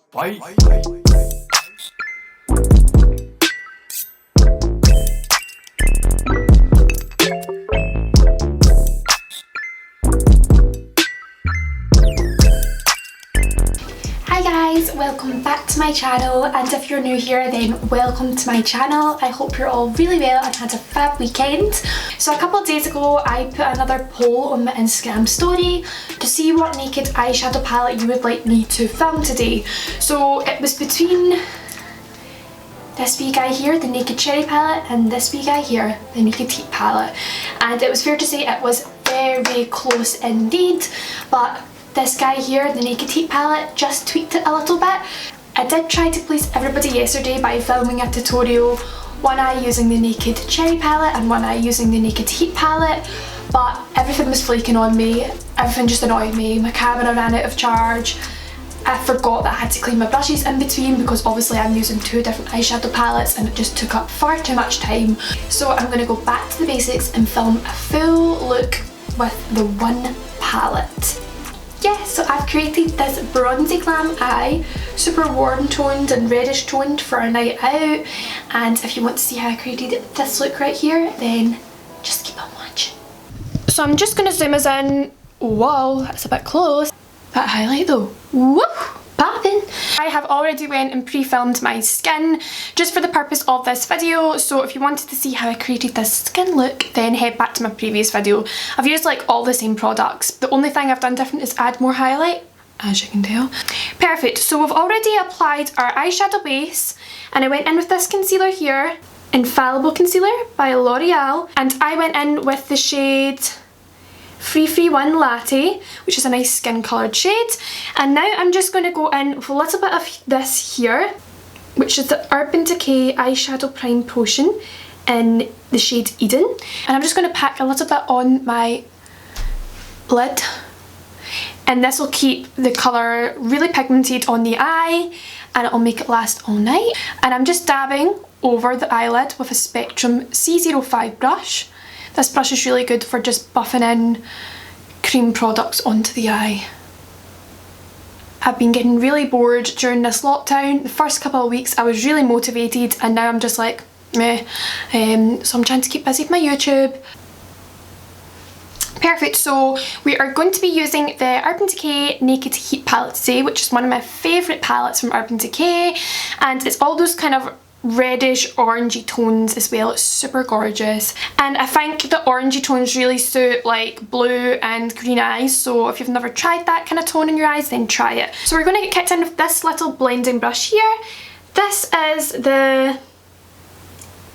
Bye. Hi guys, welcome back to my channel, and if you're new here then welcome to my channel. I hope you're all really well and had a fab weekend. So a couple of days ago I put another poll on my Instagram story to see what naked eyeshadow palette you would like me to film today. So it was between this wee guy here, the Naked Cherry palette, and this wee guy here, the Naked Heat palette. And it was fair to say it was very close indeed, but this guy here, the Naked Heat palette, just tweaked it a little bit. I did try to please everybody yesterday by filming a tutorial, one eye using the Naked Cherry palette and one eye using the Naked Heat palette, but everything was flaking on me, everything just annoyed me. My camera ran out of charge, I forgot that I had to clean my brushes in between because obviously I'm using two different eyeshadow palettes and it just took up far too much time. So I'm going to go back to the basics and film a full look with the one palette. Yeah, so I've created this bronzy glam eye, super warm toned and reddish toned for a night out, and if you want to see how I created this look right here then just keep on watching. So I'm just going to zoom us in. Whoa, that's a bit close. That highlight though, woo, poppin'. I have already went and pre-filmed my skin just for the purpose of this video, so if you wanted to see how I created this skin look then head back to my previous video. I've used like all the same products, the only thing I've done different is add more highlight, as you can tell. Perfect, so we've already applied our eyeshadow base and I went in with this concealer here, Infallible Concealer by L'Oreal, and I went in with the shade 331 Latte, which is a nice skin coloured shade. And now I'm just going to go in with a little bit of this here, which is the Urban Decay Eyeshadow Prime Potion in the shade Eden. And I'm just going to pack a little bit on my lid, and this will keep the colour really pigmented on the eye and it will make it last all night. And I'm just dabbing over the eyelid with a Spectrum C05 brush. This brush is really good for just buffing in cream products onto the eye. I've been getting really bored during this lockdown. The first couple of weeks I was really motivated and now I'm just like meh. So I'm trying to keep busy with my YouTube. Perfect, so we are going to be using the Urban Decay Naked Heat palette today, which is one of my favourite palettes from Urban Decay, and it's all those kind of reddish orangey tones as well. It's super gorgeous, and I think the orangey tones really suit like blue and green eyes, so if you've never tried that kind of tone in your eyes then try it. So we're going to get kicked in with this little blending brush here. This is the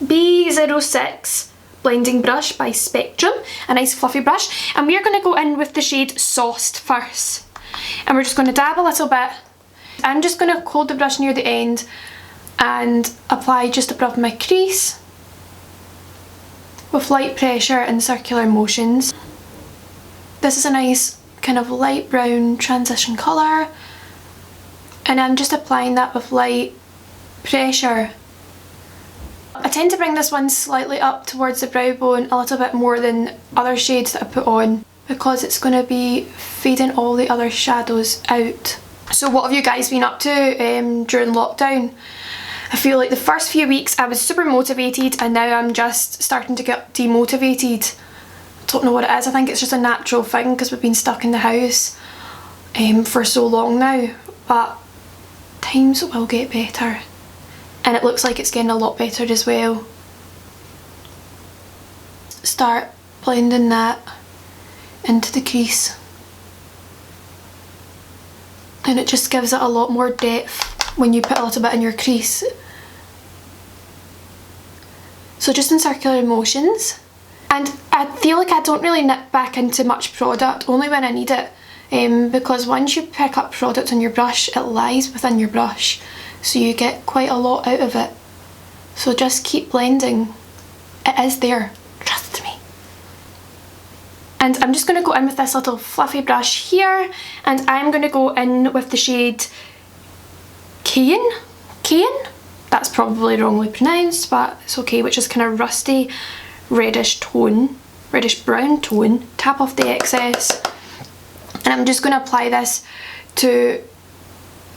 B06 blending brush by Spectrum, a nice fluffy brush, and we're going to go in with the shade Sauced first, and we're just going to dab a little bit. I'm just going to hold the brush near the end and apply just above my crease with light pressure and circular motions. This is a nice kind of light brown transition colour, and I'm just applying that with light pressure. I tend to bring this one slightly up towards the brow bone a little bit more than other shades that I put on because it's going to be fading all the other shadows out. So what have you guys been up to during lockdown? I feel like the first few weeks I was super motivated and now I'm just starting to get demotivated. I don't know what it is, I think it's just a natural thing because we've been stuck in the house for so long now, but times will get better and it looks like it's getting a lot better as well. Start blending that into the crease and it just gives it a lot more depth when you put a little bit in your crease. So just in circular motions, and I feel like I don't really nip back into much product, only when I need it, because once you pick up product on your brush it lies within your brush, so you get quite a lot out of it. So just keep blending, it is there, trust me. And I'm just going to go in with this little fluffy brush here, and I'm going to go in with the shade Cayenne? That's probably wrongly pronounced, but it's okay, which is kind of rusty reddish tone, reddish brown tone. Tap off the excess, and I'm just going to apply this to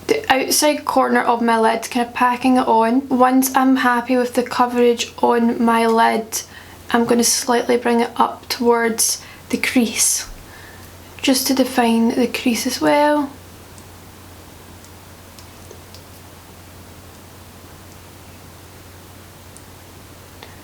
the outside corner of my lid, kind of packing it on. Once I'm happy with the coverage on my lid, I'm going to slightly bring it up towards the crease, just to define the crease as well.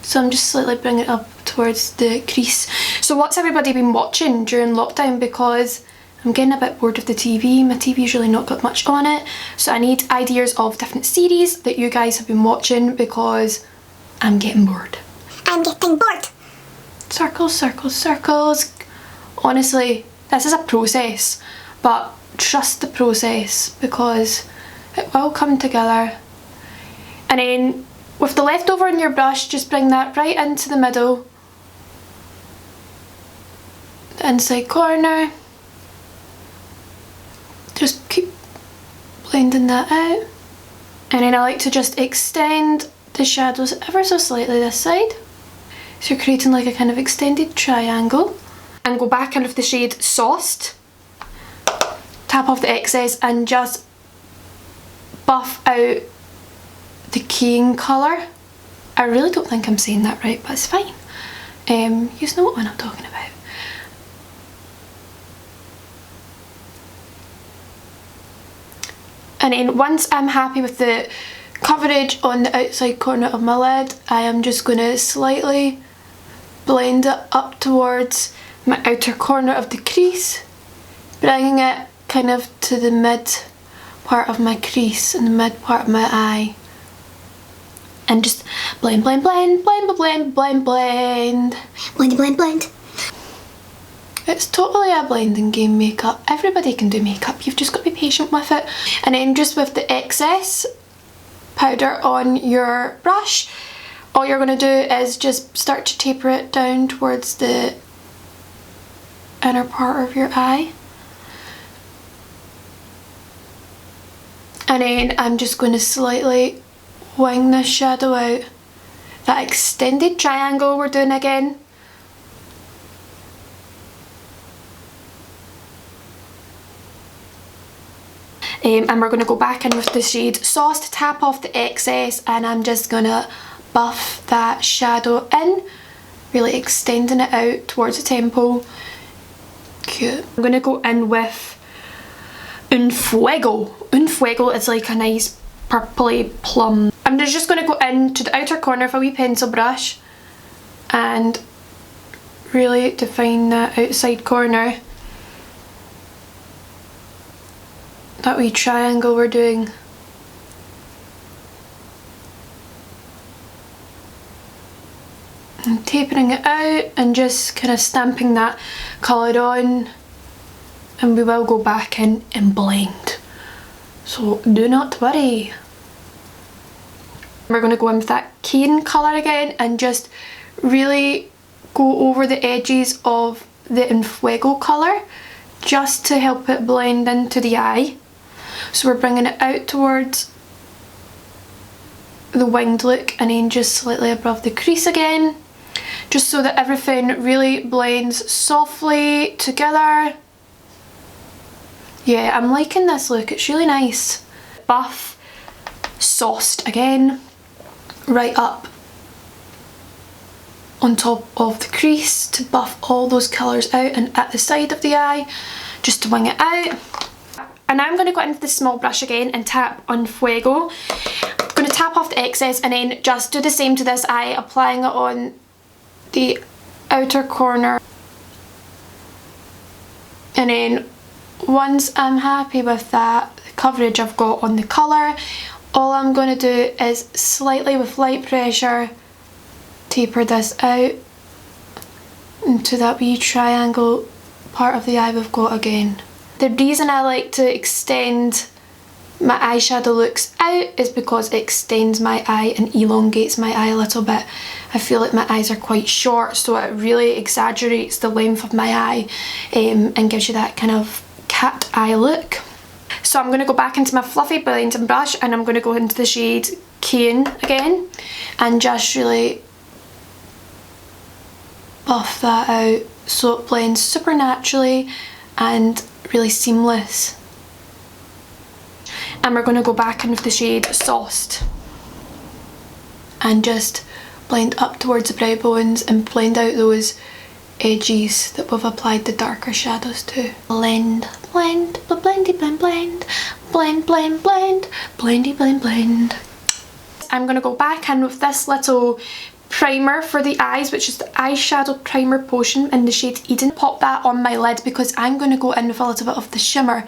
So I'm just slightly bringing it up towards the crease. So what's everybody been watching during lockdown? Because I'm getting a bit bored of the TV. My TV's really not got much on it. So I need ideas of different series that you guys have been watching because I'm getting bored. I'm getting bored. Circles, circles, circles. Honestly, this is a process, but trust the process because it will come together. And then with the leftover in your brush, just bring that right into the middle, the inside corner. Just keep blending that out. And then I like to just extend the shadows ever so slightly this side. So you're creating like a kind of extended triangle. And go back in with the shade Sauced. Tap off the excess and just buff out the keying colour. I really don't think I'm saying that right, but it's fine. You know what one I'm talking about. And then once I'm happy with the coverage on the outside corner of my lid, I am just going to slightly blend it up towards my outer corner of the crease, bringing it kind of to the mid part of my crease and the mid part of my eye. And just blend, blend, blend, blend, blend, blend, blend. Blend, blend, blend. It's totally a blending game, makeup. Everybody can do makeup, you've just got to be patient with it. And then just with the excess powder on your brush, all you're going to do is just start to taper it down towards the inner part of your eye. And then I'm just going to slightly wing this shadow out. That extended triangle we're doing again. And we're going to go back in with the shade Sauce to tap off the excess, and I'm just going to buff that shadow in, really extending it out towards the temple. Cute. I'm going to go in with Un Fuego. Un Fuego is like a nice purpley plum. I'm just going to go into the outer corner with a wee pencil brush and really define that outside corner. That wee triangle we're doing. And tapering it out and just kind of stamping that colour on, and we will go back in and blend. So do not worry. We're going to go in with that cane colour again and just really go over the edges of the Un Fuego colour just to help it blend into the eye. So we're bringing it out towards the winged look and then just slightly above the crease again, just so that everything really blends softly together. Yeah, I'm liking this look, it's really nice. Buff, Sauced again, right up on top of the crease to buff all those colours out, and at the side of the eye just to wing it out. And now I'm going to go in with the small brush again and tap Un Fuego. I'm going to tap off the excess and then just do the same to this eye, applying it on the outer corner. And then once I'm happy with that, the coverage I've got on the colour, all I'm going to do is slightly with light pressure taper this out into that wee triangle part of the eye we've got again. The reason I like to extend my eyeshadow looks out is because it extends my eye and elongates my eye a little bit. I feel like my eyes are quite short, so it really exaggerates the length of my eye and gives you that kind of cat eye look. So I'm going to go back into my fluffy blending brush and I'm going to go into the shade Cane again and just really buff that out so it blends super naturally and really seamless. And we're going to go back in with the shade Sauced and just blend up towards the brow bones and blend out those edges that we've applied the darker shadows to. Blend, blend, blendy, blend, blend, blend, blend, blend, blendy, blend, blend. I'm going to go back in with this little primer for the eyes, which is the eyeshadow primer potion in the shade Eden. Pop that on my lid because I'm going to go in with a little bit of the shimmer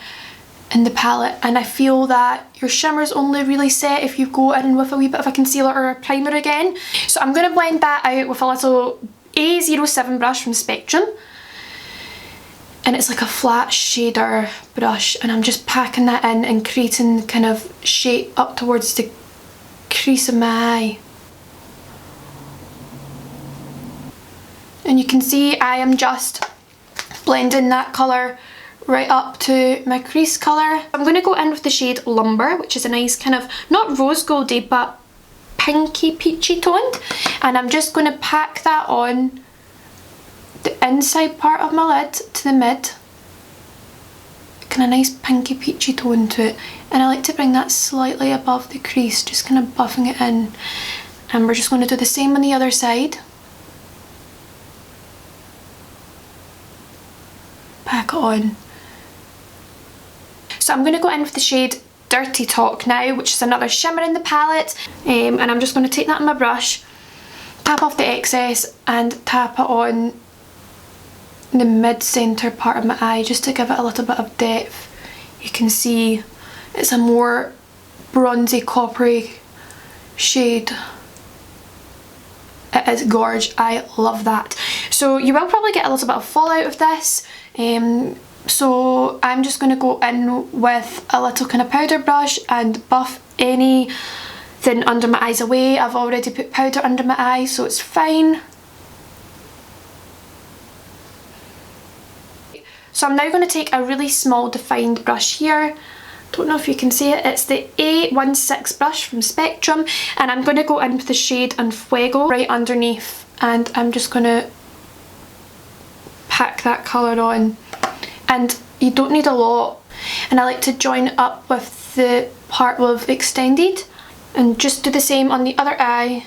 in the palette, and I feel that your shimmer's only really set if you go in with a wee bit of a concealer or a primer again. So I'm going to blend that out with a little A07 brush from Spectrum, and it's like a flat shader brush, and I'm just packing that in and creating kind of shape up towards the crease of my eye. And you can see I am just blending that colour right up to my crease colour. I'm going to go in with the shade Lumber, which is a nice kind of, not rose goldy, but pinky peachy toned. And I'm just going to pack that on the inside part of my lid to the mid. Kind of nice pinky peachy tone to it. And I like to bring that slightly above the crease, just kind of buffing it in. And we're just going to do the same on the other side. Pack it on. So I'm going to go in with the shade Dirty Talk now, which is another shimmer in the palette, and I'm just going to take that on my brush, tap off the excess and tap it on the mid-centre part of my eye just to give it a little bit of depth. You can see it's a more bronzy coppery shade. It is gorge. I love that. So you will probably get a little bit of fallout of this. So I'm just going to go in with a little kind of powder brush and buff anything under my eyes away. I've already put powder under my eye, so it's fine. So I'm now going to take a really small defined brush here. Don't know if you can see it. It's the A16 brush from Spectrum, and I'm going to go in with the shade Fuego right underneath, and I'm just going to pack that colour on. And you don't need a lot, and I like to join it up with the part we've extended and just do the same on the other eye.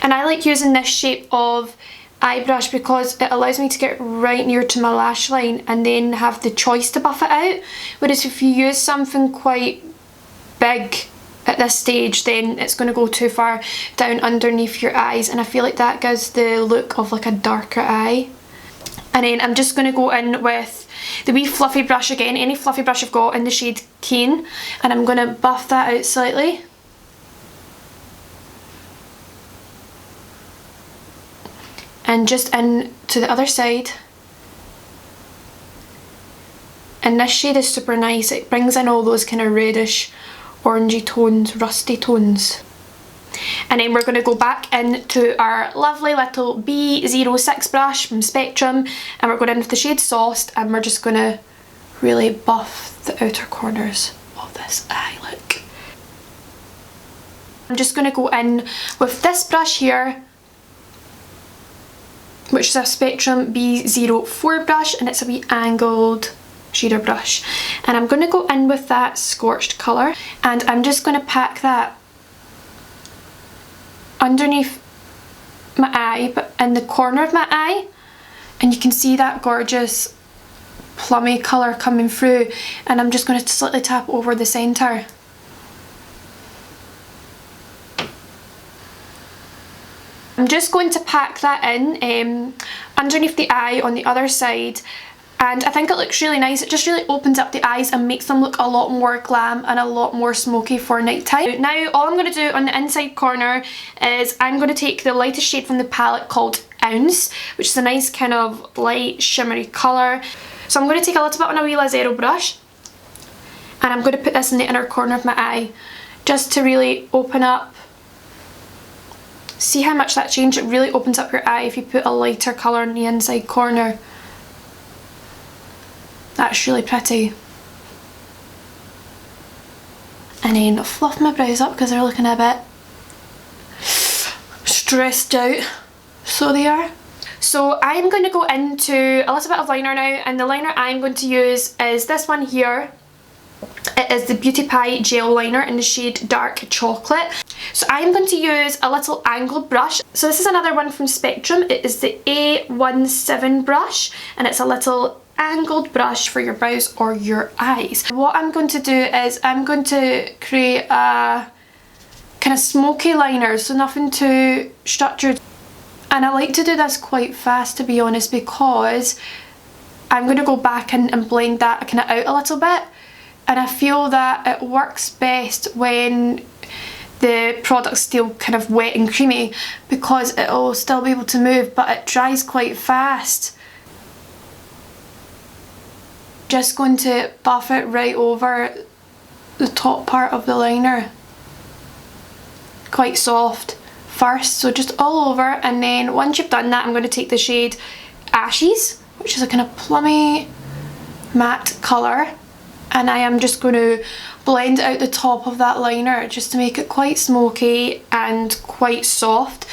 And I like using this shape of eye brush because it allows me to get right near to my lash line and then have the choice to buff it out, whereas if you use something quite big at this stage, then it's going to go too far down underneath your eyes, and I feel like that gives the look of like a darker eye. And then I'm just going to go in with the wee fluffy brush again, any fluffy brush I've got in the shade Cane, and I'm going to buff that out slightly. And just in to the other side. And this shade is super nice. It brings in all those kind of reddish, orangey tones, rusty tones. And then we're going to go back into our lovely little B06 brush from Spectrum, and we're going in with the shade Sauced, and we're just going to really buff the outer corners of this eye look. I'm just going to go in with this brush here, which is a Spectrum B04 brush, and it's a wee angled shader brush. And I'm going to go in with that Scorched colour, and I'm just going to pack that underneath my eye, but in the corner of my eye, and you can see that gorgeous plummy colour coming through, and I'm just going to slightly tap over the centre. I'm just going to pack that in underneath the eye on the other side, and I think it looks really nice. It just really opens up the eyes and makes them look a lot more glam and a lot more smoky for night time. Now all I'm going to do on the inside corner is I'm going to take the lightest shade from the palette called Ounce, which is a nice kind of light shimmery colour. So I'm going to take a little bit on a wee Lazero brush, and I'm going to put this in the inner corner of my eye just to really open up. See how much that changed? It really opens up your eye if you put a lighter colour in the inside corner. That's really pretty. And then fluff my brows up because they're looking a bit stressed out. So they are. So I'm going to go into a little bit of liner now, and the liner I'm going to use is this one here. It is the Beauty Pie Gel Liner in the shade Dark Chocolate. So I'm going to use a little angled brush. So this is another one from Spectrum. It is the A17 brush, and it's a little angled brush for your brows or your eyes. What I'm going to do is I'm going to create a kind of smoky liner, so nothing too structured. And I like to do this quite fast, to be honest, because I'm going to go back and blend that kind of out a little bit. And I feel that it works best when the product's still kind of wet and creamy, because it'll still be able to move, but it dries quite fast. Just going to buff it right over the top part of the liner. Quite soft first, so just all over, and then once you've done that, I'm going to take the shade Ashes, which is a kind of plummy matte colour, and I am just going to blend out the top of that liner just to make it quite smoky and quite soft.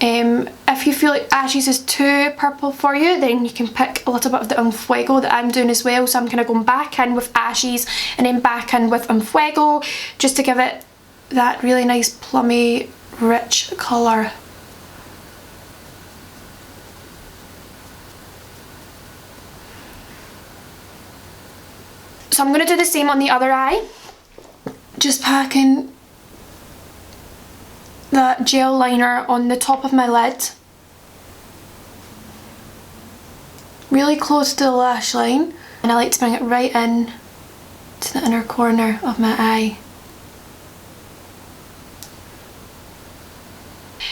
If you feel like Ashes is too purple for you, then you can pick a little bit of the Fuego that I'm doing as well. So I'm kind of going back in with Ashes and then back in with Fuego, just to give it that really nice plummy rich colour. So I'm going to do the same on the other eye, just packing that gel liner on the top of my lid, really close to the lash line, and I like to bring it right in to the inner corner of my eye.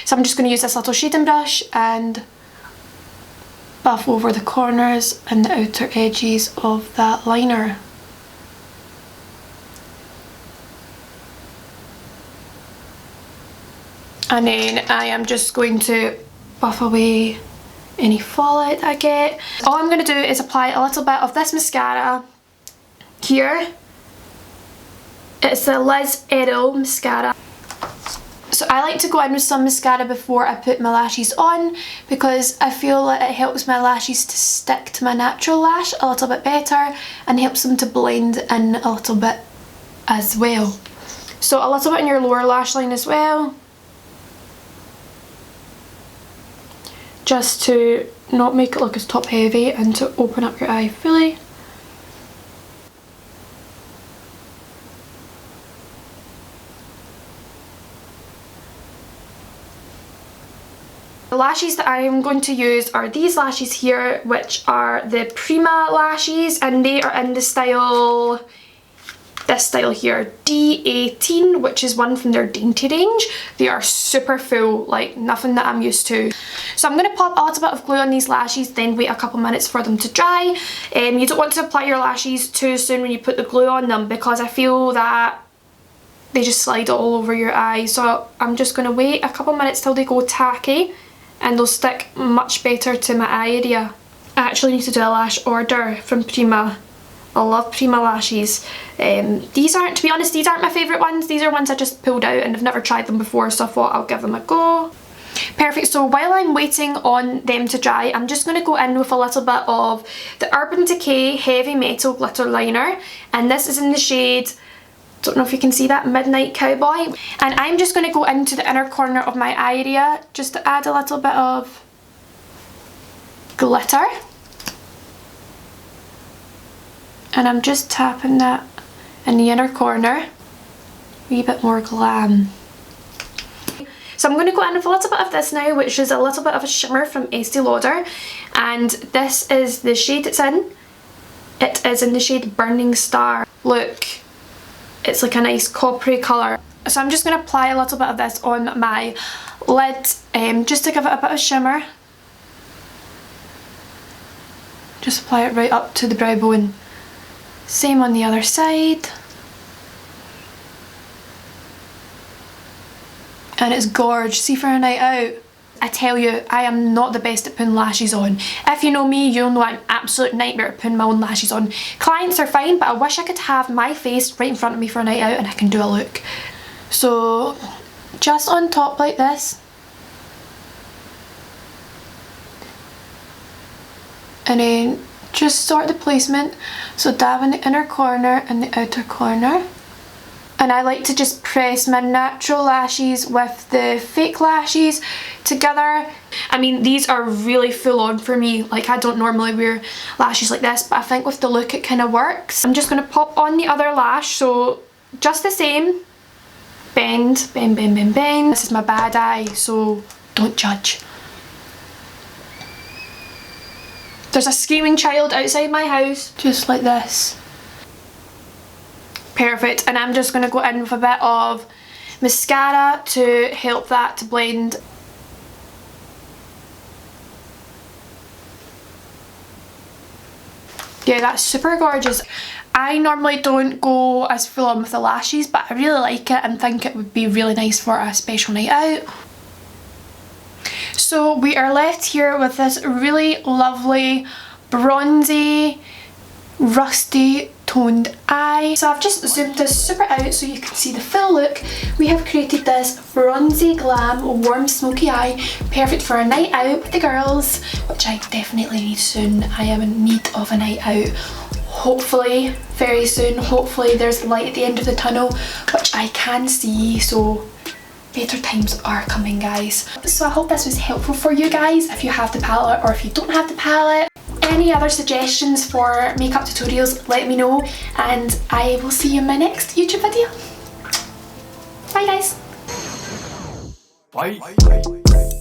So I'm just going to use this little shading brush and buff over the corners and the outer edges of that liner. And then I am just going to buff away any fallout that I get. All I'm going to do is apply a little bit of this mascara here. It's the Liz Errol mascara. So I like to go in with some mascara before I put my lashes on, because I feel like it helps my lashes to stick to my natural lash a little bit better and helps them to blend in a little bit as well. So a little bit in your lower lash line as well, just to not make it look as top heavy and to open up your eye fully. The lashes that I am going to use are these lashes here, which are the Prima lashes, and they are in the style, this style here, D18, which is one from their Dainty range. They are super full, like nothing that I'm used to. So I'm going to pop a little bit of glue on these lashes, then wait a couple minutes for them to dry. You don't want to apply your lashes too soon when you put the glue on them, because I feel that they just slide all over your eye. So I'm just going to wait a couple minutes till they go tacky, and they'll stick much better to my eye area. I actually need to do a lash order from Prima. I love Prima lashes. These aren't, to be honest, these aren't my favourite ones. These are ones I just pulled out and I've never tried them before, so I thought I'll give them a go. Perfect, so while I'm waiting on them to dry, I'm just going to go in with a little bit of the Urban Decay Heavy Metal Glitter Liner, and this is in the shade, don't know if you can see that, Midnight Cowboy. And I'm just going to go into the inner corner of my eye area just to add a little bit of glitter. And I'm just tapping that in the inner corner, a wee bit more glam. So I'm going to go in with a little bit of this now, which is a little bit of a shimmer from Estee Lauder, and this is the shade it's in. It is in the shade Burning Star. Look, it's like a nice coppery colour. So I'm just going to apply a little bit of this on my lid, just to give it a bit of shimmer. Just apply it right up to the brow bone. Same on the other side. And it's gorgeous. See, for a night out, I tell you, I am not the best at putting lashes on. If you know me, you'll know I'm an absolute nightmare at putting my own lashes on. Clients are fine, but I wish I could have my face right in front of me for a night out and I can do a look. So, just on top like this. and then just sort the placement. So dab in the inner corner and the outer corner. And I like to just press my natural lashes with the fake lashes together. I mean, these are really full on for me. Like, I don't normally wear lashes like this, but I think with the look it kind of works. I'm just going to pop on the other lash, so just the same. Bend, bend, bend, bend, bend. This is my bad eye, so don't judge. There's a screaming child outside my house, just like this. Perfect, and I'm just going to go in with a bit of mascara to help that to blend. Yeah, that's super gorgeous. I normally don't go as full on with the lashes, but I really like it and think it would be really nice for a special night out. So we are left here with this really lovely bronzy, rusty toned eye. So I've just zoomed this super out so you can see the full look. We have created this bronzy glam warm smoky eye, perfect for a night out with the girls, which I definitely need soon. I am in need of a night out. Hopefully very soon. Hopefully there's light at the end of the tunnel, which I can see, so better times are coming, guys. So I hope this was helpful for you guys if you have the palette or if you don't have the palette. Any other suggestions for makeup tutorials, let me know, and I will see you in my next YouTube video. Bye guys. Bye.